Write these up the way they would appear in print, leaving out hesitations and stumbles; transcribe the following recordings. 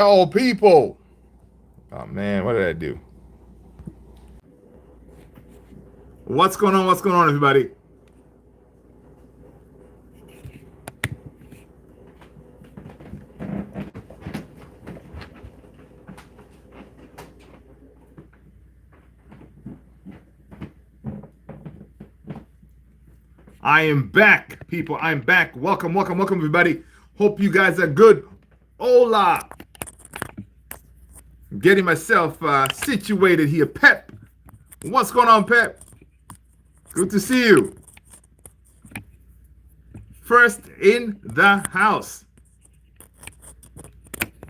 Oh, people. Oh, man, what did I do? What's going on? What's going on, everybody? I am back, people. I'm back. Welcome, welcome, welcome, everybody. Hope you guys are good. Hola. Getting myself situated here. Pep. What's going on, Pep? Good to see you. First in the house.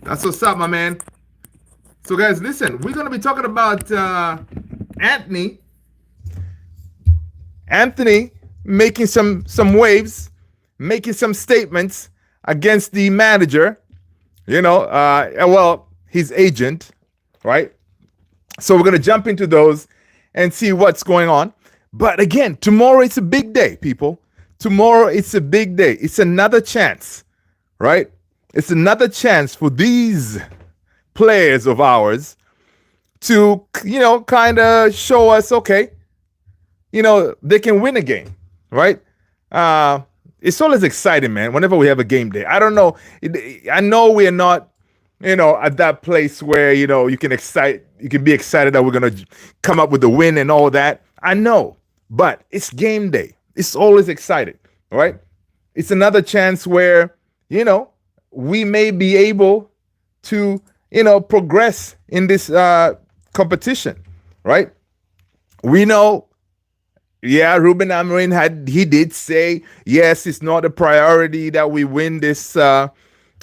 That's what's up, my man. So, guys, listen. We're going to be talking about Antony. Antony making some waves, making some statements against the manager. His agent, right? So we're going to jump into those and see what's going on. But again, tomorrow it's a big day, people. Tomorrow it's a big day. It's another chance, right? It's another chance for these players of ours to, kind of show us, okay, they can win a game, right? It's always exciting, man, whenever we have a game day. I don't know. I know we're not, at that place where, you can be excited that we're going to come up with the win and all that. I know, but it's game day. It's always exciting, right? It's another chance where, we may be able to, progress in this competition, right? We know, yeah, Ruben Amorim he did say, yes, it's not a priority that we win this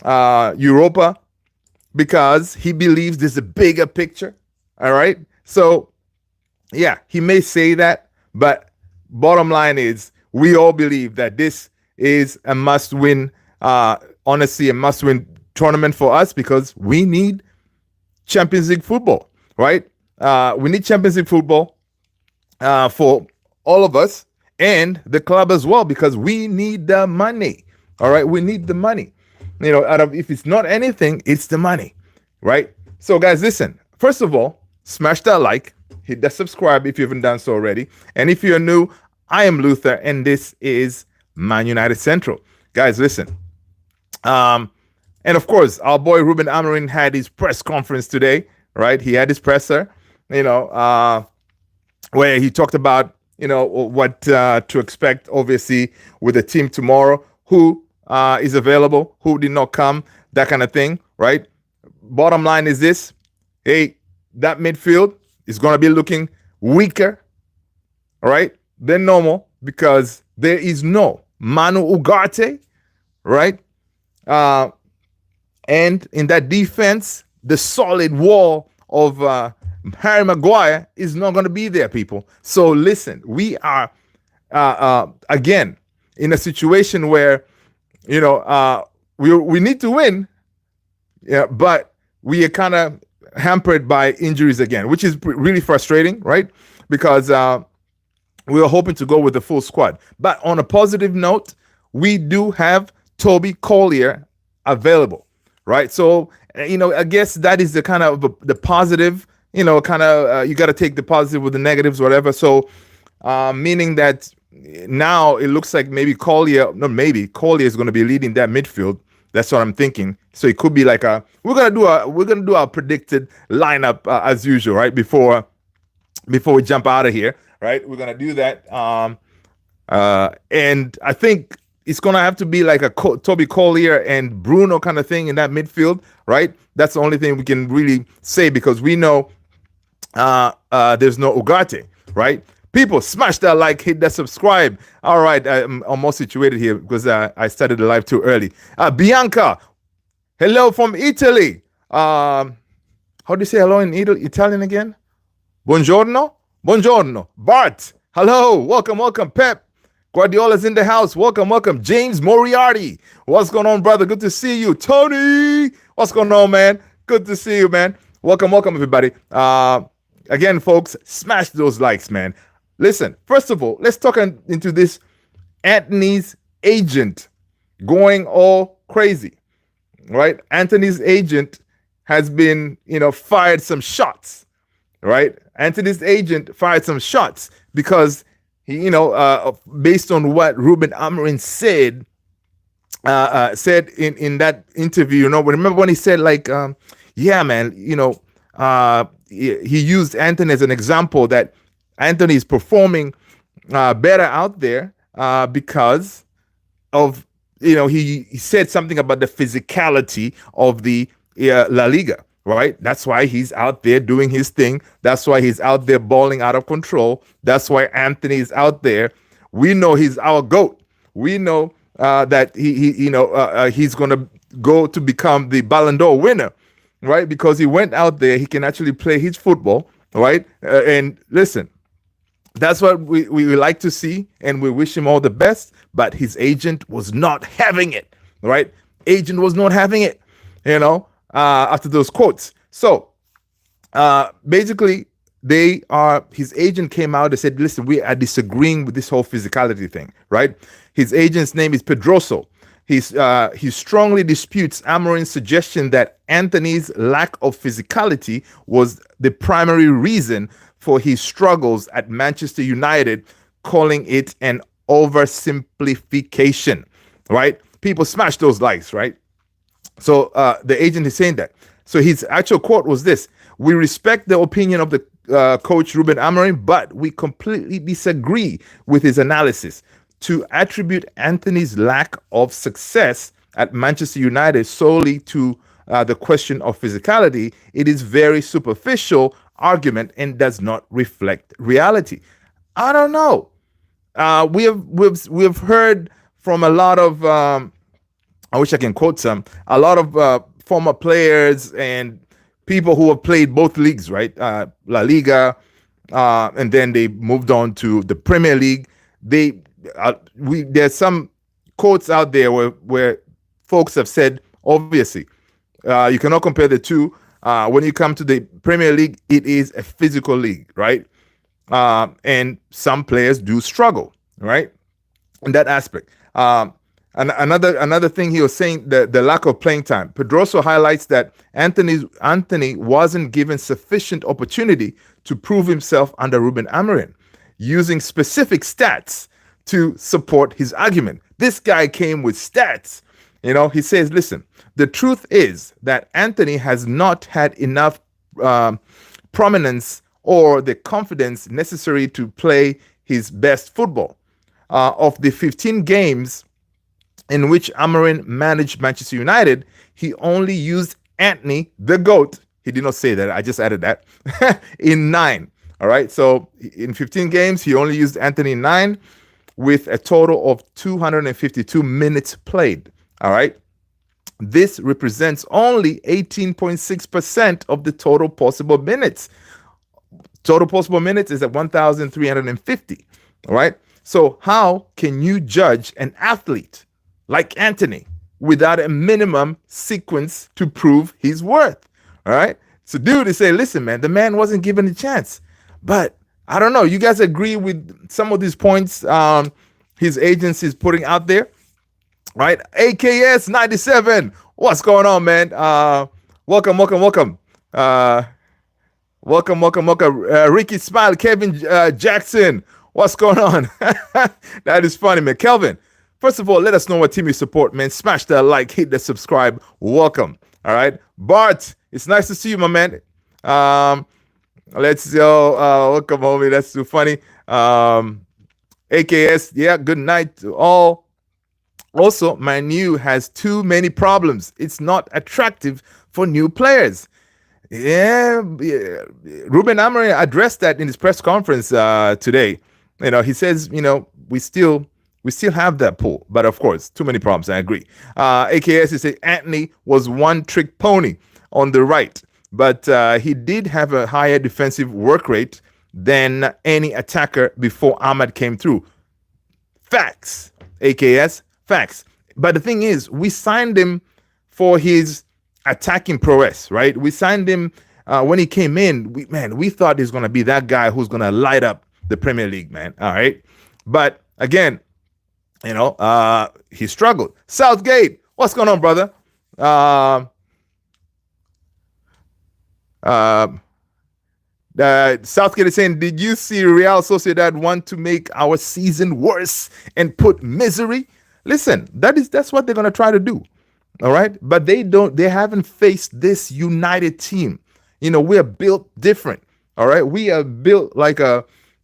Europa, because he believes there's a bigger picture. All right. So, yeah, he may say that, but bottom line is we all believe that this is a must win, honestly, a must win tournament for us, because we need Champions League football, right? We need Champions League football for all of us and the club as well, because we need the money. All right. We need the money. If it's not anything, it's the money, right? So, guys, listen. First of all, smash that like, hit that subscribe if you haven't done so already. And if you're new, I am Luther, and this is Man United Central. Guys, listen. And of course, our boy Ruben Amorim had his press conference today, right? He had his presser, where he talked about, what to expect, obviously, with the team tomorrow, who is available, who did not come, that kind of thing, right? Bottom line is this. Hey, that midfield is going to be looking weaker, all right, than normal, because there is no Manu Ugarte, right? And in that defense, the solid wall of Harry Maguire is not going to be there, people. So listen, we are, again, in a situation where, we need to win, yeah, but we are kind of hampered by injuries again, which is really frustrating, right? Because we were hoping to go with the full squad. But on a positive note, we do have Toby Collier available, right? So, I guess that is the kind of the positive, you got to take the positive with the negatives, whatever. So, meaning that now it looks like maybe Collier is going to be leading that midfield. That's what I'm thinking. So it could be like we're gonna do our predicted lineup as usual, right? Before we jump out of here, right? We're gonna do that. And I think it's gonna have to be like a Toby Collier and Bruno kind of thing in that midfield, right? That's the only thing we can really say, because we know there's no Ugarte, right? People, smash that like, hit that subscribe. All right, I'm almost situated here because I started the live too early. Bianca, hello from Italy. How do you say hello in Italian again? Buongiorno? Buongiorno. Bart, hello. Welcome, welcome. Pep, Guardiola's in the house. Welcome, welcome. James Moriarty, what's going on, brother? Good to see you. Tony, what's going on, man? Good to see you, man. Welcome, welcome, everybody. Again, folks, smash those likes, man. Listen, first of all, let's talk into this Antony's agent going all crazy, right? Antony's agent has been, fired some shots, right? Antony's agent fired some shots because he, based on what Ruben Amorim said in that interview. Remember when he said like, yeah, man, he used Antony as an example that Antony is performing better out there because of he said something about the physicality of the La Liga, right? That's why he's out there doing his thing. That's why he's out there balling out of control. That's why Antony is out there. We know he's our GOAT. We know that he's going to go to become the Ballon d'Or winner, right? Because he went out there, he can actually play his football, right? And listen, that's what we like to see, and we wish him all the best. But his agent was not having it, right? Agent was not having it, after those quotes. So basically, his agent came out and said, listen, we are disagreeing with this whole physicality thing, right? His agent's name is Pedroso. He strongly disputes Amorim's suggestion that Antony's lack of physicality was the primary reason for his struggles at Manchester United, calling it an oversimplification, right? People smash those likes, right? So the agent is saying that. So his actual quote was this: "We respect the opinion of the coach Ruben Amorim, but we completely disagree with his analysis. To attribute Antony's lack of success at Manchester United solely to the question of physicality, it is very superficial argument and does not reflect reality." I don't know. We've heard from a lot of I wish I can quote some, a lot of former players and people who have played both leagues, right? La Liga, and then they moved on to the Premier League. There's some quotes out there where folks have said, obviously, you cannot compare the two. When you come to the Premier League, it is a physical league, right? And some players do struggle, right? In that aspect. And another thing he was saying, the lack of playing time. Pedroso highlights that Antony wasn't given sufficient opportunity to prove himself under Ruben Amorim, using specific stats to support his argument. This guy came with stats. He says, listen, the truth is that Antony has not had enough prominence or the confidence necessary to play his best football. Of the 15 games in which Amorim managed Manchester United, he only used Antony, the GOAT. He did not say that. I just added that. In 9. All right. So in 15 games, he only used Antony in 9, with a total of 252 minutes played. All right. This represents only 18.6% of the total possible minutes. Total possible minutes is at 1,350. All right. So how can you judge an athlete like Antony without a minimum sequence to prove his worth? All right. So dude is saying, listen, man, the man wasn't given a chance. But I don't know. You guys agree with some of these points his agency is putting out there? Right? AKS 97. What's going on, man? Welcome. Welcome. Ricky Smile, Kevin Jackson. What's going on? That is funny, man. Kelvin, first of all, let us know what team you support, man. Smash that like, hit the subscribe. Welcome. All right. Bart, it's nice to see you, my man. Let's go. Welcome, homie. That's too funny. AKS, yeah, good night to all. Also, Manu has too many problems. It's not attractive for new players. Yeah. Ruben Amorim addressed that in his press conference today. He says, we still have that pool, but of course, too many problems. I agree. AKS, he said Antony was one trick pony on the right, but he did have a higher defensive work rate than any attacker before Ahmad came through. Facts, AKS, facts. But the thing is, we signed him for his attacking prowess, right? We signed him when he came in. We thought he's going to be that guy who's going to light up the Premier League, man. All right. But again, he struggled. Southgate, what's going on, brother? Uh, Southgate is saying, did you see Real Sociedad want to make our season worse and put misery? Listen, that's what they're gonna try to do. All right. But they haven't faced this united team. We are built different. All right. We are built like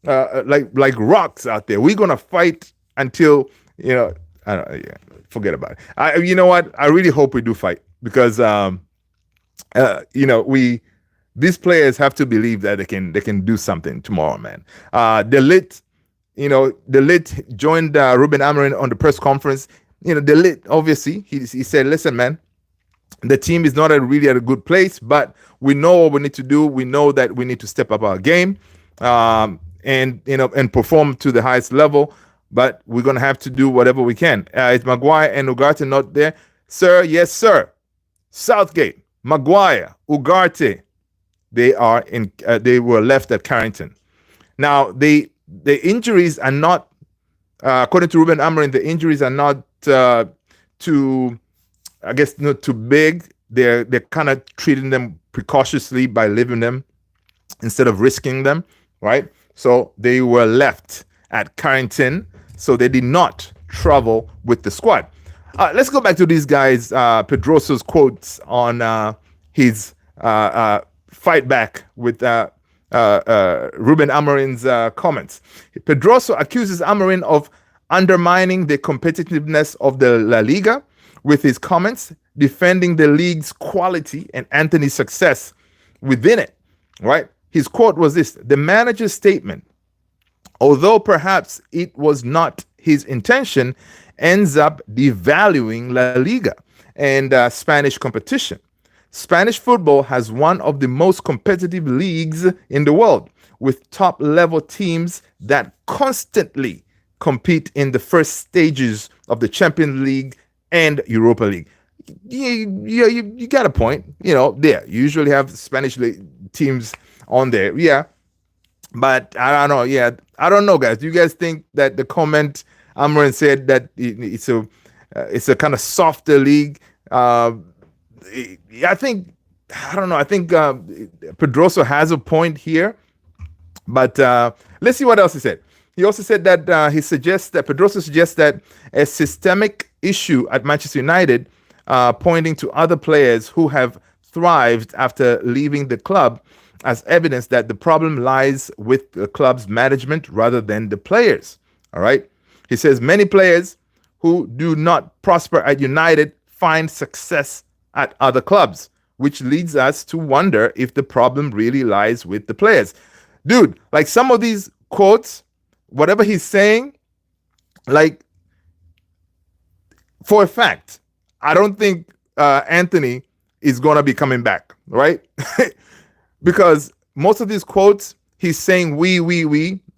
like rocks out there. We're gonna fight until, I don't, yeah, forget about it. You know what? I really hope we do fight because these players have to believe that they can do something tomorrow, man. The lit joined Ruben Amorim on the press conference. The lit, obviously, he said, listen, man, the team is not really at a good place, but we know what we need to do. We know that we need to step up our game, and perform to the highest level. But we're gonna have to do whatever we can. Is Maguire and Ugarte not there, sir? Yes, sir. Southgate, Maguire, Ugarte, they are in. They were left at Carrington. Now the injuries are not, according to Ruben Amorim, the injuries are not too, I guess, not too big. They're kind of treating them precautiously by leaving them instead of risking them, right? So they were left at Carrington, so they did not travel with the squad. Let's go back to these guys. Pedroso's quotes on his fight back with Ruben Amorim's comments. Pedroso accuses Amorim of undermining the competitiveness of the La Liga with his comments, defending the league's quality and Antony's success within it, right? His quote was this: the manager's statement, although perhaps it was not his intention, ends up devaluing La Liga and Spanish competition. Spanish football has one of the most competitive leagues in the world, with top-level teams that constantly compete in the first stages of the Champions League and Europa League. You got a point. There you usually have Spanish teams on there. Yeah, but I don't know. Yeah, I don't know, guys. Do you guys think that the comment Amorim said that it's a kind of softer league? I don't know. I think Pedroso has a point here, but let's see what else he said. He also said that Pedroso suggests that a systemic issue at Manchester United, pointing to other players who have thrived after leaving the club as evidence that the problem lies with the club's management rather than the players. All right. He says many players who do not prosper at United find success at other clubs, which leads us to wonder if the problem really lies with the players. Dude, like some of these quotes, whatever he's saying, like, for a fact, I don't think Antony is going to be coming back, right? Because most of these quotes, he's saying we,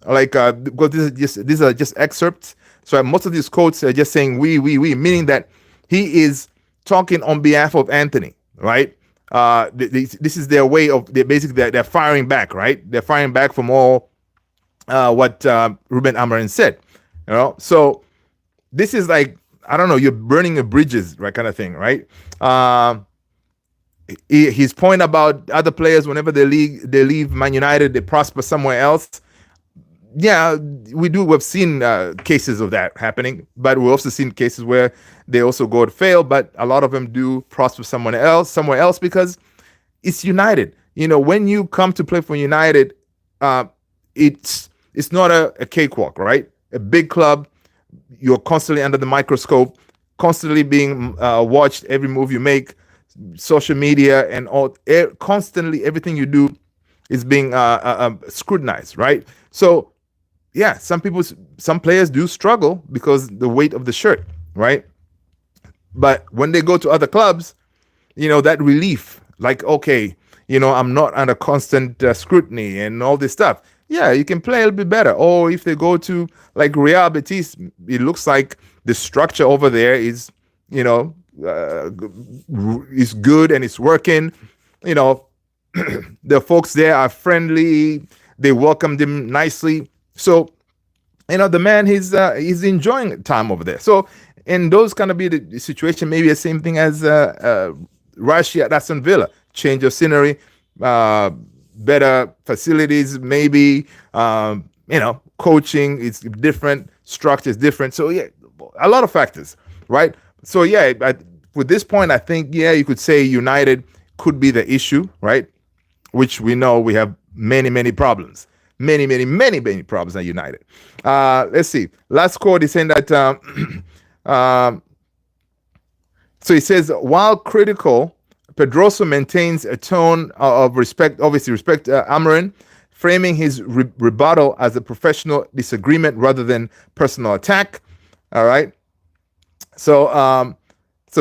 like, because these are just excerpts. So most of these quotes are just saying we, meaning that he is talking on behalf of Antony, right? This is their way of, they're firing back, right? They're firing back from all what Ruben Amorim said, So this is like, I don't know, you're burning the bridges, right, kind of thing, right? His point about other players, whenever they leave Man United, they prosper somewhere else. Yeah, we've seen cases of that happening, but we've also seen cases where they also go to fail, but a lot of them do prosper somewhere else because it's United. When you come to play for United, it's not a cakewalk, right? A big club, you're constantly under the microscope, constantly being watched, every move you make, social media and all, constantly everything you do is being scrutinized, right? So yeah, some players do struggle because the weight of the shirt, right? But when they go to other clubs, that relief, like, okay, I'm not under constant scrutiny and all this stuff. Yeah, you can play a little bit better. Or if they go to like Real Betis, it looks like the structure over there is, is good and it's working. The folks there are friendly. They welcomed him nicely. So, the man, he's enjoying time over there. So, and those kind of be the situation, maybe the same thing as Rashi at Aston Villa. Change of scenery. better facilities, maybe. Coaching is different, structure is different. So yeah, a lot of factors, right? So yeah, with this point, I think you could say United could be the issue, right? Which we know we have many problems, many problems at United. Let's see. Last quote is saying that. So he says, while critical, Pedroso maintains a tone of respect, obviously respect Amorim, framing his rebuttal as a professional disagreement rather than personal attack. All right. So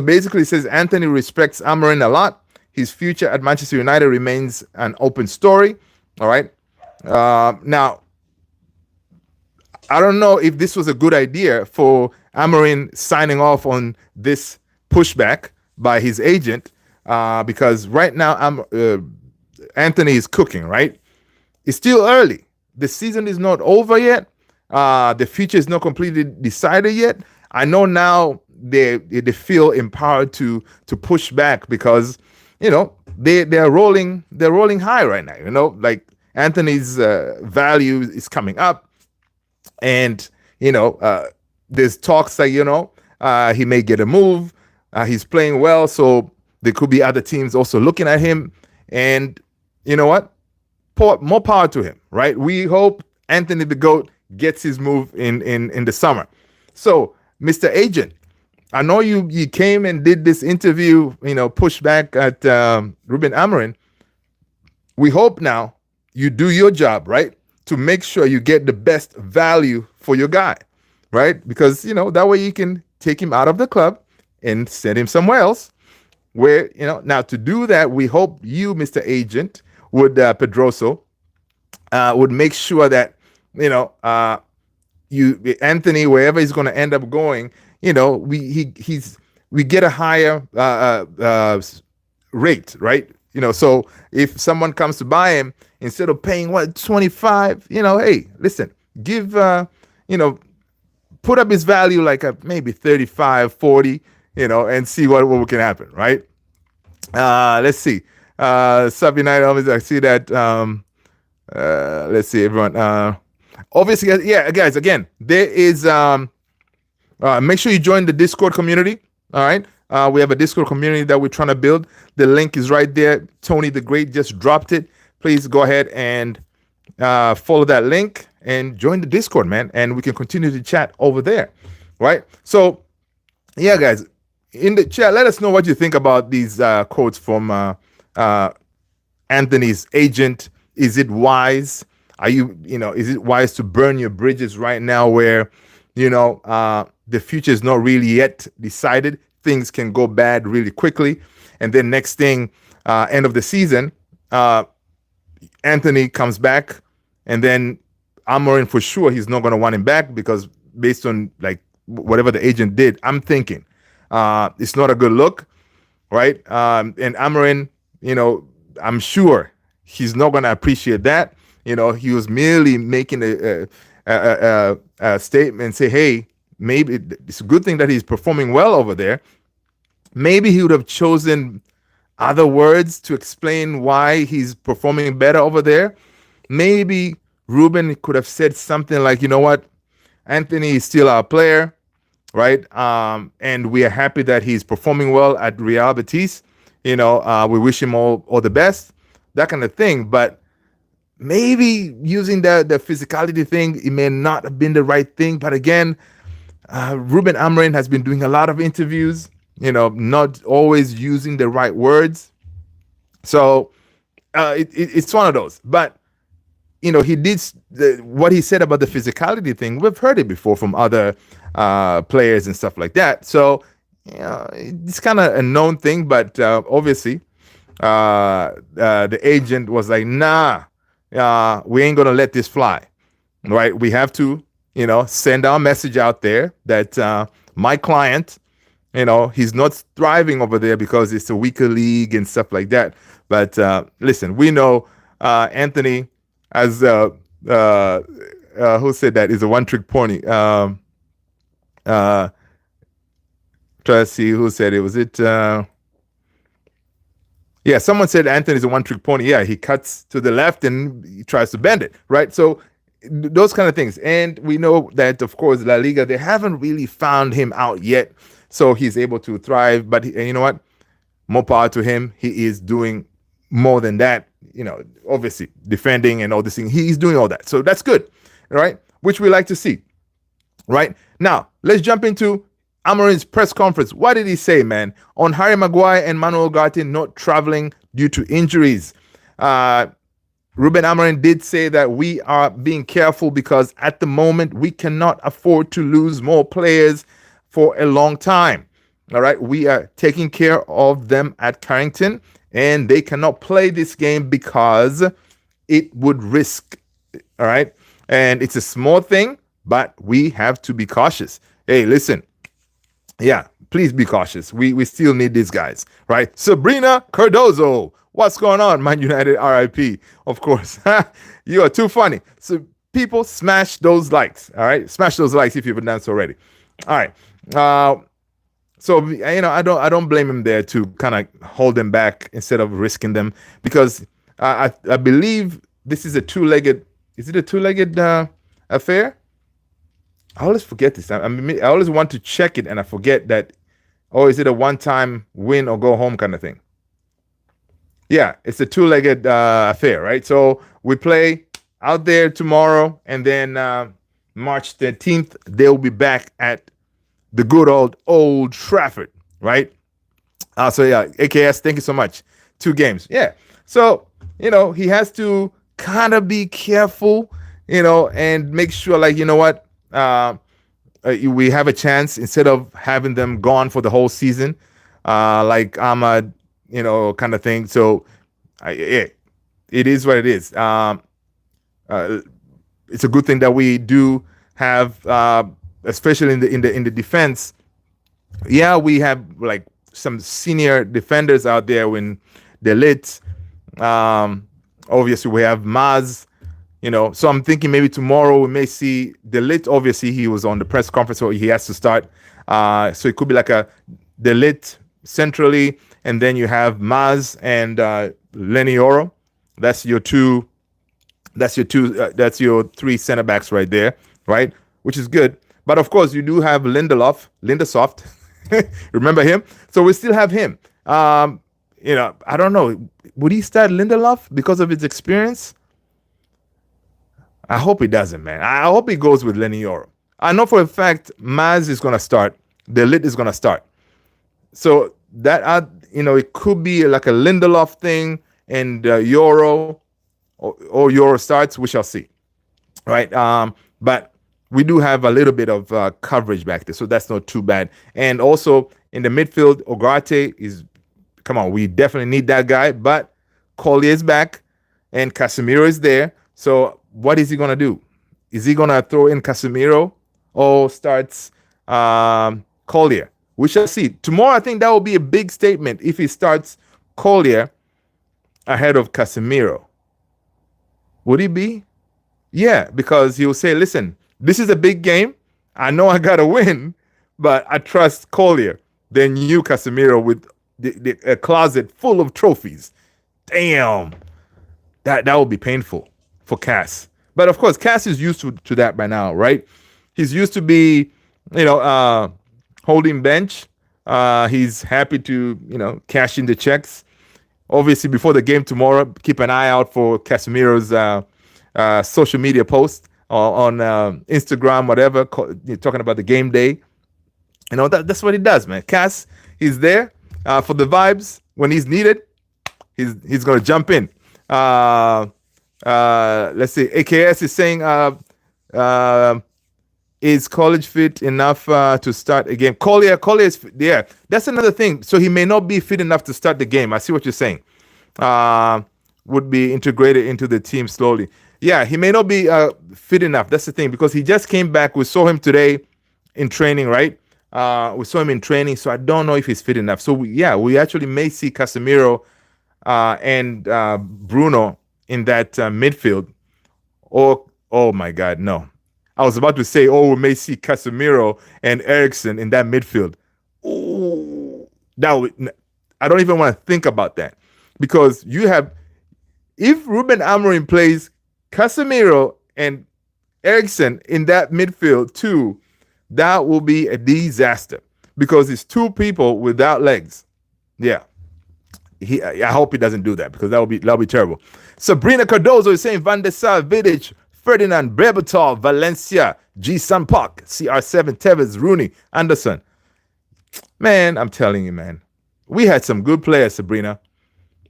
basically he says Antony respects Amorim a lot. His future at Manchester United remains an open story. All right. Now, I don't know if this was a good idea for Amorim signing off on this pushback by his agent, because right now Antony is cooking, right? It's still early. The season is not over yet. The future is not completely decided yet. I know now they feel empowered to push back because they're rolling high right now. Like Antony's value is coming up, and there's talks that he may get a move. He's playing well, so there could be other teams also looking at him. And you know what? More power to him, right? We hope Antony the GOAT gets his move in the summer. So, Mr. Agent, I know you came and did this interview, push back at Ruben Amorim. We hope now you do your job, right? To make sure you get the best value for your guy, right? Because, that way you can take him out of the club and send him somewhere else where, now to do that, we hope you, Mr. Agent, would Pedroso, would make sure that, Antony, wherever he's going to end up going, we get a higher rate, right? So if someone comes to buy him, instead of paying 25, hey, listen, give, put up his value like maybe 35, 40, and see what can happen, right? Let's see. Sub United, obviously, I see that. Let's see, everyone. Obviously, yeah, guys, again, there is, make sure you join the Discord community, all right? We have a Discord community that we're trying to build. The link is right there. Tony the Great just dropped it. Please go ahead and follow that link and join the Discord, man. And we can continue to chat over there, right? So, yeah, guys, in the chat, let us know what you think about these quotes from Antony's agent. Is it wise? Is it wise to burn your bridges right now where, the future is not really yet decided? Things can go bad really quickly. And then next thing, end of the season, Antony comes back, and then Amorim, for sure, he's not going to want him back because based on like whatever the agent did, I'm thinking it's not a good look, right? And Amorim, I'm sure he's not going to appreciate that. He was merely making a statement, say, hey, maybe it's a good thing that he's performing well over there. Maybe he would have chosen other words to explain why he's performing better over there. Maybe Ruben could have said something like, you know what, Antony is still our player, right? And we are happy that he's performing well at Real Betis. We wish him all the best, that kind of thing. But maybe using the physicality thing, it may not have been the right thing. But again, Ruben Amorim has been doing a lot of interviews, not always using the right words. So it's one of those. But, he did what he said about the physicality thing. We've heard it before from other players and stuff like that. So, it's kind of a known thing. But obviously, the agent was like, nah, we ain't going to let this fly. Right? We have to, send our message out there that my client, he's not thriving over there because it's a weaker league and stuff like that. But listen, we know Antony, as who said that, is a one-trick pony. Try to see who said it. Was it Yeah, someone said Antony's a one-trick pony. Yeah, he cuts to the left and he tries to bend it, right? So those kind of things. And we know that, of course, La Liga, they haven't really found him out yet. So he's able to thrive. But you know what? More power to him. He is doing more than that. Obviously defending and all this thing. He's doing all that. So that's good, right? Which we like to see, right? Now, let's jump into Amorim's press conference. What did he say, man? On Harry Maguire and Manuel Ugarte not traveling due to injuries. Ruben Amorim did say that we are being careful because at the moment we cannot afford to lose more players for a long time. All right, we are taking care of them at Carrington, and they cannot play this game because it would risk. All right, and it's a small thing, but we have to be cautious. Hey, listen. Yeah, please be cautious. We still need these guys, right? Sabrina Cardozo. What's going on, Man United RIP? Of course. You are too funny. So people, smash those likes, all right? Smash those likes if you haven't done so already. All right. So I don't blame him there to kind of hold them back instead of risking them, because I believe this is a two-legged. Is it a two-legged affair? I always forget this. I always want to check it and I forget that. Oh, is it a one-time win or go home kind of thing? Yeah, it's a two-legged affair, right? So we play out there tomorrow, and then March 13th they'll be back at the good old Trafford, right? So yeah, AKS, thank you so much. 2 games. Yeah. So, he has to kind of be careful, and make sure, like, what, we have a chance instead of having them gone for the whole season, like Ahmad, kind of thing. So it is what it is. It's a good thing that we do have, especially in the defense. Yeah, we have like some senior defenders out there when they're lit. Obviously we have Maz, so I'm thinking maybe tomorrow we may see the lit. Obviously he was on the press conference, so he has to start. So it could be like the lit centrally, and then you have Maz and Lenny Oro. That's your 3 center backs right there, right? Which is good. But of course, you do have Lindesoft. Remember him? So we still have him. I don't know. Would he start Lindelof because of his experience? I hope he doesn't, man. I hope he goes with Lenny Oro. I know for a fact Maz is going to start. The lit is going to start. So that, it could be like a Lindelof thing, and Euro or Euro starts. We shall see, right? But we do have a little bit of coverage back there, so that's not too bad. And also in the midfield, Ugarte is, come on, we definitely need that guy. But Collier is back, and Casemiro is there. So what is he gonna do? Is he gonna throw in Casemiro or starts Collier? We shall see. Tomorrow, I think that will be a big statement if he starts Collier ahead of Casemiro. Would he be? Yeah, because he'll say, listen, this is a big game. I know I got to win, but I trust Collier than you, Casemiro, with a closet full of trophies. Damn. That would be painful for Cass. But of course, Cass is used to that by now, right? He's used to be, holding bench. He's happy to, cash in the checks. Obviously, before the game tomorrow, keep an eye out for Casemiro's social media post on Instagram, whatever, talking about the game day. That's what he does, man. Cass, he's there for the vibes. When he's needed, he's going to jump in. Let's see. AKS is saying, is College fit enough to start a game? Collier is, yeah, that's another thing. So he may not be fit enough to start the game. I see what you're saying. Would be integrated into the team slowly. Yeah, he may not be fit enough. That's the thing, because he just came back. We saw him today in training, right? We saw him in training, so I don't know if he's fit enough. So, we actually may see Casemiro and Bruno in that midfield. Or, oh my God, no. I was about to say, we may see Casemiro and Eriksen in that midfield. Oh, I don't even want to think about that. because if Ruben Amorim plays Casemiro and Eriksen in that midfield too, that will be a disaster because it's two people without legs. Yeah. I hope he doesn't do that because that'll be terrible. Sabrina Cardozo is saying Van der Sar, Vidic, Ferdinand, Berbatov, Valencia, G. Sampak, CR7, Tevez, Rooney, Anderson. Man, I'm telling you, man. We had some good players, Sabrina.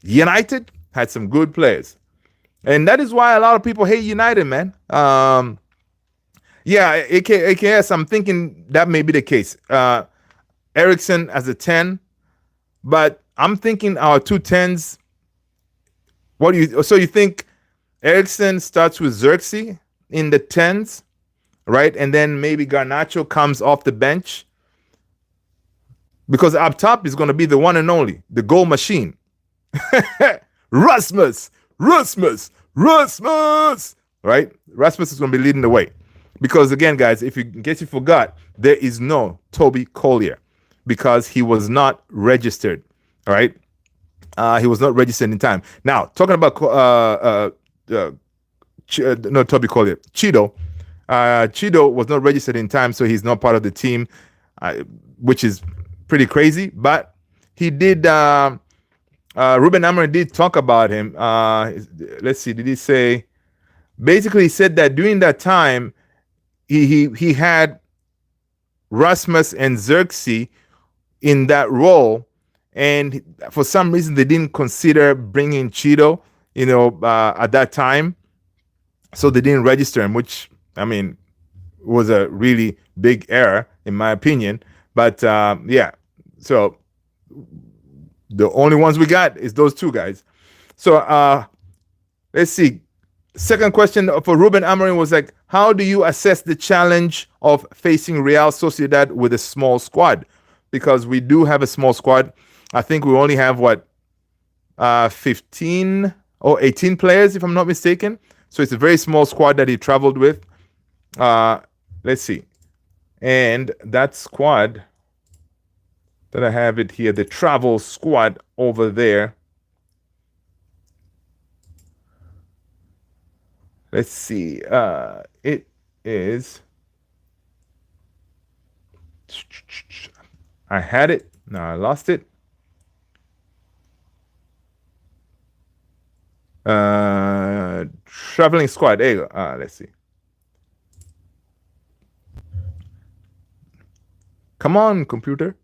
United had some good players. And that is why a lot of people hate United, man. Yeah, AKS, I'm thinking that may be the case. Eriksen as a 10, but I'm thinking our 2 10s. So you think Eriksen starts with Xerxes in the 10s, right? And then maybe Garnacho comes off the bench? Because up top is going to be the one and only, the goal machine. Rasmus, right? Rasmus is going to be leading the way. Because again, guys, in case you forgot, there is no Toby Collier because he was not registered, all right? He was not registered in time. Now, talking about no Toby Collier, Cheeto. Cheeto was not registered in time, so he's not part of the team, which is pretty crazy. But he did. Ruben Amorim did talk about him. Let's see. Did he say? Basically, he said that during that time, he had Rasmus and Xerxes in that role, and for some reason they didn't consider bringing Cheeto, at that time, so they didn't register him, which I mean was a really big error in my opinion. But yeah, so the only ones we got is those two guys. So let's see. Second question for Ruben Amorim was like, how do you assess the challenge of facing Real Sociedad with a small squad? Because we do have a small squad. I think we only have 15 or 18 players, if I'm not mistaken. So it's a very small squad that he traveled with. Let's see. And that squad that I have it here, the travel squad over there. Let's see. It is. I had it. Now I lost it. Traveling squad. There you go. Let's see. Come on, computer.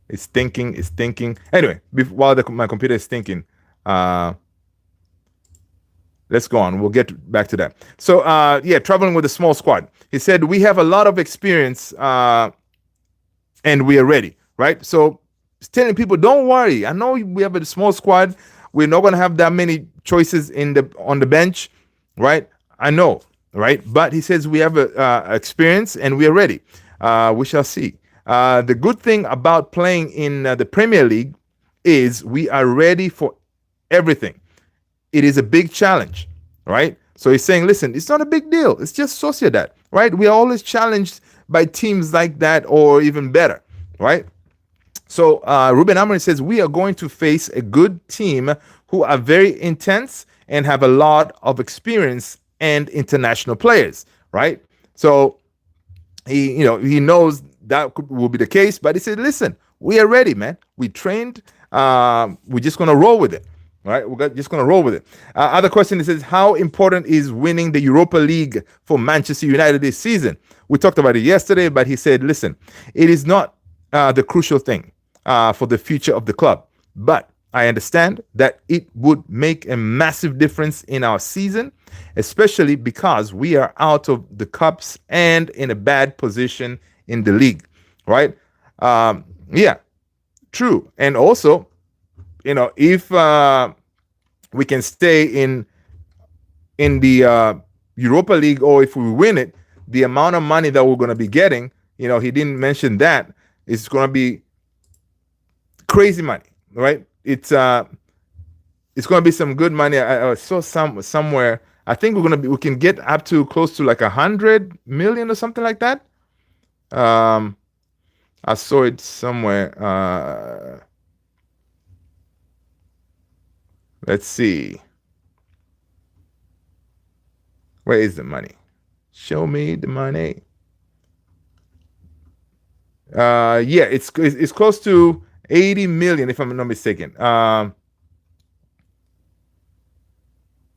It's thinking. It's thinking. Anyway, while my computer is thinking, let's go on. We'll get back to that. So, yeah, traveling with a small squad. He said, we have a lot of experience and we are ready, right? So, telling people, don't worry. I know we have a small squad. We're not going to have that many choices on the bench, right? I know, right? But he says we have experience and we are ready. We shall see. The good thing about playing in the Premier League is we are ready for everything. It is a big challenge, right? So he's saying, listen, it's not a big deal. It's just Sociedad, right? We are always challenged by teams like that or even better, right? So Ruben Amorim says, we are going to face a good team who are very intense and have a lot of experience and international players, right? So he knows that will be the case, but he said, listen, we are ready, man. We trained. We're just going to roll with it. All right, we're just going to roll with it. Other question, it says, how important is winning the Europa League for Manchester United this season? We talked about it yesterday, but he said, listen, it is not the crucial thing for the future of the club. But I understand that it would make a massive difference in our season, especially because we are out of the cups and in a bad position in the league, right? Yeah, true. And also, if we can stay in the Europa League, or if we win it, the amount of money that we're going to be getting, he didn't mention that, it's going to be crazy money, right? It's going to be some good money. I saw somewhere. I think we can get up to close to like 100 million or something like that. I saw it somewhere. Let's see. Where is the money? Show me the money. Yeah, it's close to 80 million, if I'm not mistaken.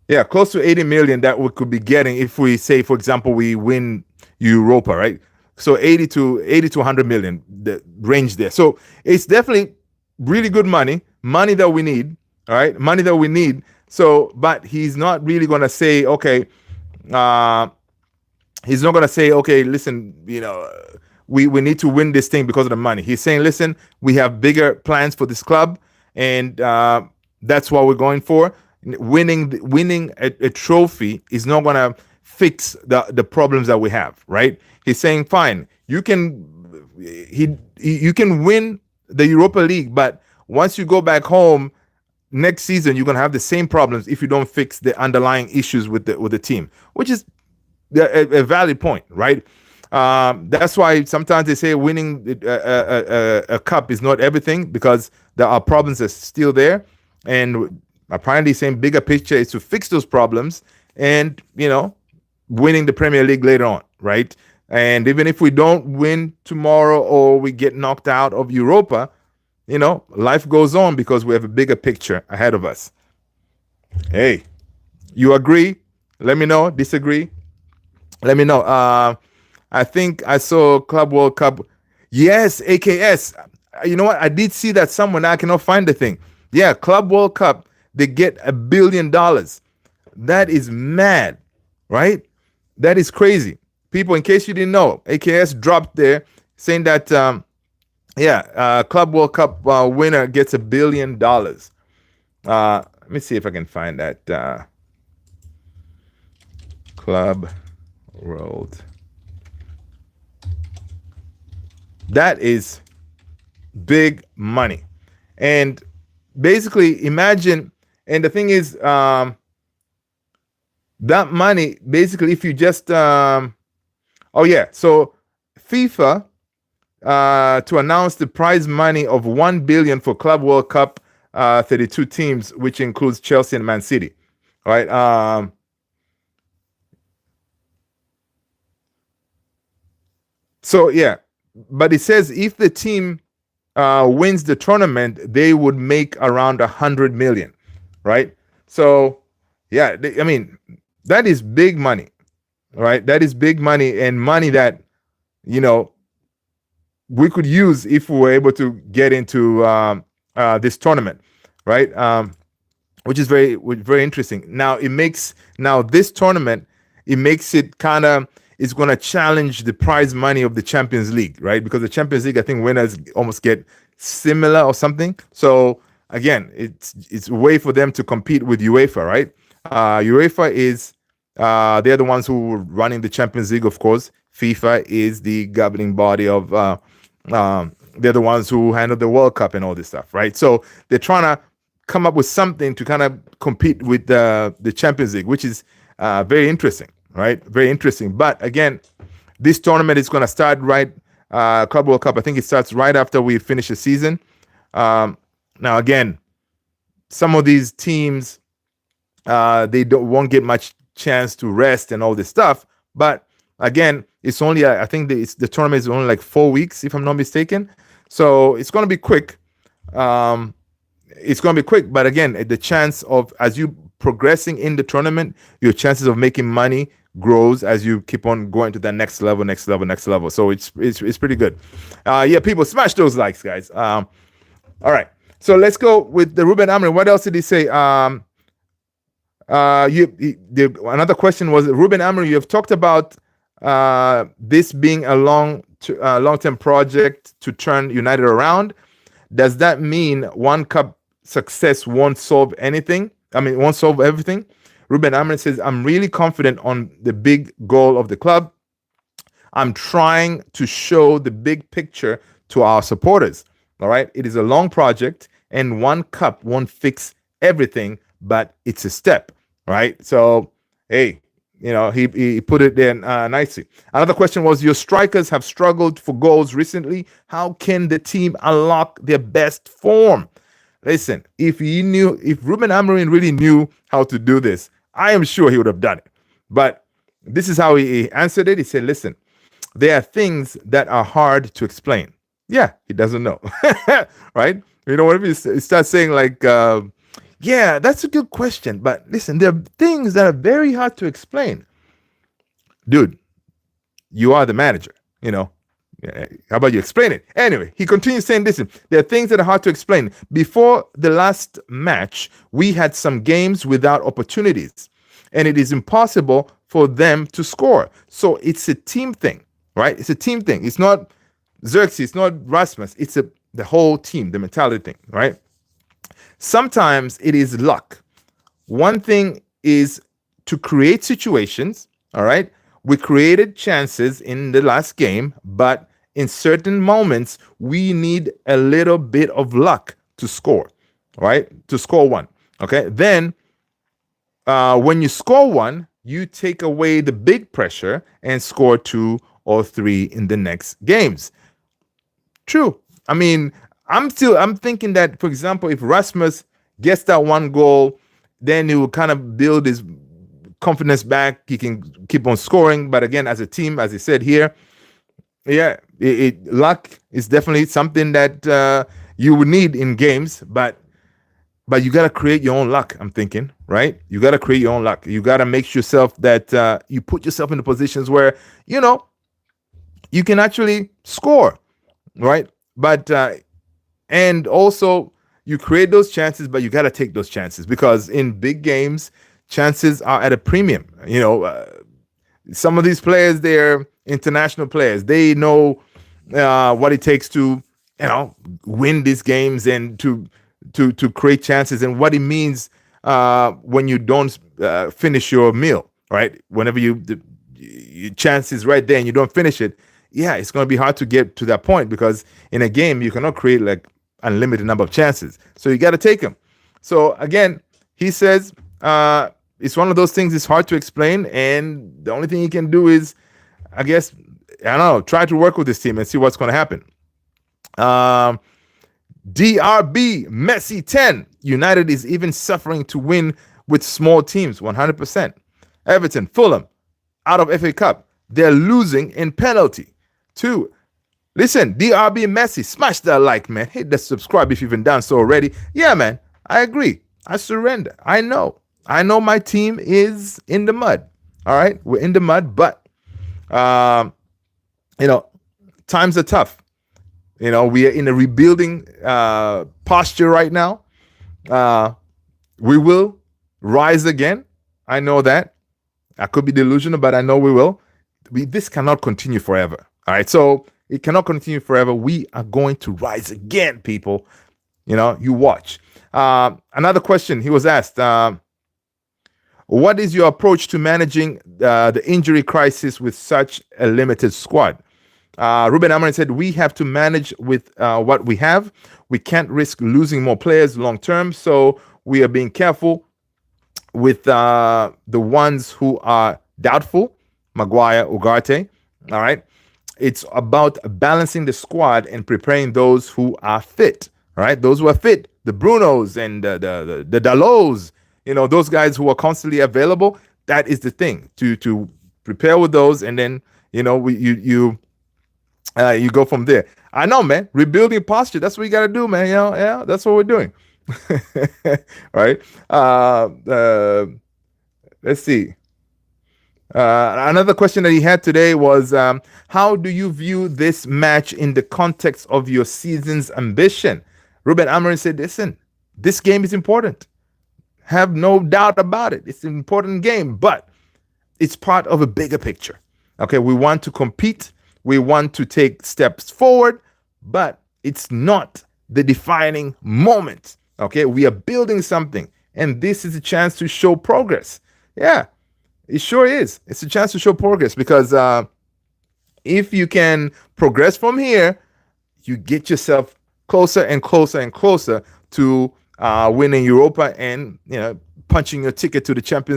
Yeah, close to 80 million that we could be getting if we say, for example, we win Europa, right? So 80 to 100 million, the range there. So it's definitely really good money that we need, all right? Money that we need. So, but he's not really going to say, okay, he's not going to say, okay, listen, we need to win this thing because of the money. He's saying, listen, we have bigger plans for this club, and that's what we're going for. Winning a trophy is not going to fix the problems that we have, right? He's saying, fine, you can win the Europa League, but once you go back home next season, you're going to have the same problems if you don't fix the underlying issues with the team, which is a valid point, right? That's why sometimes they say winning a cup is not everything, because there are problems that are still there, and apparently saying bigger picture is to fix those problems and winning the Premier League later on, right? And even if we don't win tomorrow or we get knocked out of Europa, life goes on because we have a bigger picture ahead of us. Hey, you agree? Let me know. Disagree? Let me know. I think I saw Club World Cup. Yes, AKS. You know what? I did see that somewhere. I cannot find the thing. Yeah, Club World Cup. They get $1 billion. That is mad, right? That is crazy. People, in case you didn't know, AKS dropped there saying that, Club World Cup winner gets $1 billion. Let me see if I can find that. Club World. That is big money. And basically, imagine, and the thing is, that money, basically, if you just, so FIFA, to announce the prize money of $1 billion for Club World Cup, 32 teams, which includes Chelsea and Man City, right? So yeah, but it says if the team wins the tournament, they would make around 100 million, right? So yeah, I mean, that is big money, right? That is big money, and money that we could use if we were able to get into this tournament, right? Which is very, very interesting. Now this tournament, it makes it kind of, it's going to challenge the prize money of the Champions League, right? Because the Champions League, I think winners almost get similar or something. So again, it's a way for them to compete with UEFA, right? UEFA is they're the ones who are running the Champions League, of course. FIFA is the governing body of they're the ones who handle the World Cup and all this stuff, right? So they're trying to come up with something to kind of compete with the Champions League, which is very interesting, right? Very interesting. But again, this tournament is going to start right. Club World Cup, I think it starts right after we finish the season. Now, again, some of these teams, they won't get much chance to rest and all this stuff. But again, it's only, I think the tournament is only like 4 weeks, if I'm not mistaken. So it's going to be quick. It's going to be quick. But again, the chance of, as you progressing in the tournament, your chances of making money grows as you keep on going to the next level. So it's pretty good. People, smash those likes, guys. All right. So let's go with the Ruben Amorim. What else did he say? Another question was, Ruben Amorim, you have talked about this being a long-term project to turn United around. Does that mean one cup success won't solve anything? Won't solve everything? Ruben Amorim says, I'm really confident on the big goal of the club. I'm trying to show the big picture to our supporters. All right. It is a long project, and one cup won't fix everything, but it's a step. Right. So, hey, he put it there nicely. Another question was, your strikers have struggled for goals recently. How can the team unlock their best form? Listen, if Ruben Amorim really knew how to do this, I am sure he would have done it. But this is how he answered it. He said, listen, there are things that are hard to explain. Yeah, he doesn't know. Right? You know, whenever you start saying like, yeah, that's a good question. But listen, there are things that are very hard to explain. Dude, you are the manager, you know. How about you explain it? Anyway, he continues saying, listen, there are things that are hard to explain. Before the last match, we had some games without opportunities, and it is impossible for them to score. So it's a team thing, right? It's a team thing. It's not Xerxes, it's not Rasmus. It's the whole team, the mentality thing, right? Sometimes it is luck. One thing is to create situations, all right? We created chances in the last game, but in certain moments, we need a little bit of luck to score, right? To score one, okay? Then when you score one, you take away the big pressure and score 2 or 3 in the next games. True. I mean, I'm thinking that, for example, if Rasmus gets that one goal, then he will kind of build his confidence back. He can keep on scoring. But again, as a team, as I said here, yeah, luck is definitely something that you would need in games. But you got to create your own luck, I'm thinking, right? You got to create your own luck. You got to make yourself that you put yourself in the positions where, you know, you can actually score, right? But and also you create those chances, but you got to take those chances, because in big games, chances are at a premium. You know, some of these players, they're international players. They know what it takes to, you know, win these games and to create chances, and what it means when you don't finish your meal, right? Whenever your chance is right there and you don't finish it, yeah, it's going to be hard to get to that point, because in a game, you cannot create like unlimited number of chances. So you got to take them. So again, he says it's one of those things it's hard to explain. And the only thing he can do is, I guess, I don't know, try to work with this team and see what's going to happen. DRB, Messi 10. United is even suffering to win with small teams, 100%. Everton, Fulham, out of FA Cup. They're losing in penalty. 2. Listen, DRB Messi, smash that like, man. Hit the subscribe if you've been done so already. Yeah, man, I agree. I surrender. I know my team is in the mud. All right, we're in the mud, but you know, times are tough. You know, we are in a rebuilding posture right now. We will rise again. I know that. I could be delusional, but I know we will. This cannot continue forever. All right, so it cannot continue forever. We are going to rise again, people. You know, you watch. Another question he was asked, what is your approach to managing the injury crisis with such a limited squad? Ruben Amorim said, we have to manage with what we have. We can't risk losing more players long term, so we are being careful with the ones who are doubtful, Maguire, Ugarte. All right. It's about balancing the squad and preparing those who are fit. All right. Those who are fit, the Brunos and the Dalots, you know, those guys who are constantly available. That is the thing, to prepare with those, and then, you know, you go from there. I know, man. Rebuilding posture. That's what you got to do, man. You know, yeah, that's what we're doing. Right. Let's see. Another question that he had today was, how do you view this match in the context of your season's ambition? Ruben Amorim said, listen, this game is important. Have no doubt about it. It's an important game, but it's part of a bigger picture. Okay, we want to compete. We want to take steps forward, but it's not the defining moment. Okay, we are building something, and this is a chance to show progress. Yeah, it sure is. It's a chance to show progress, because if you can progress from here, you get yourself closer and closer and closer to winning Europa and, you know, punching your ticket to the Champions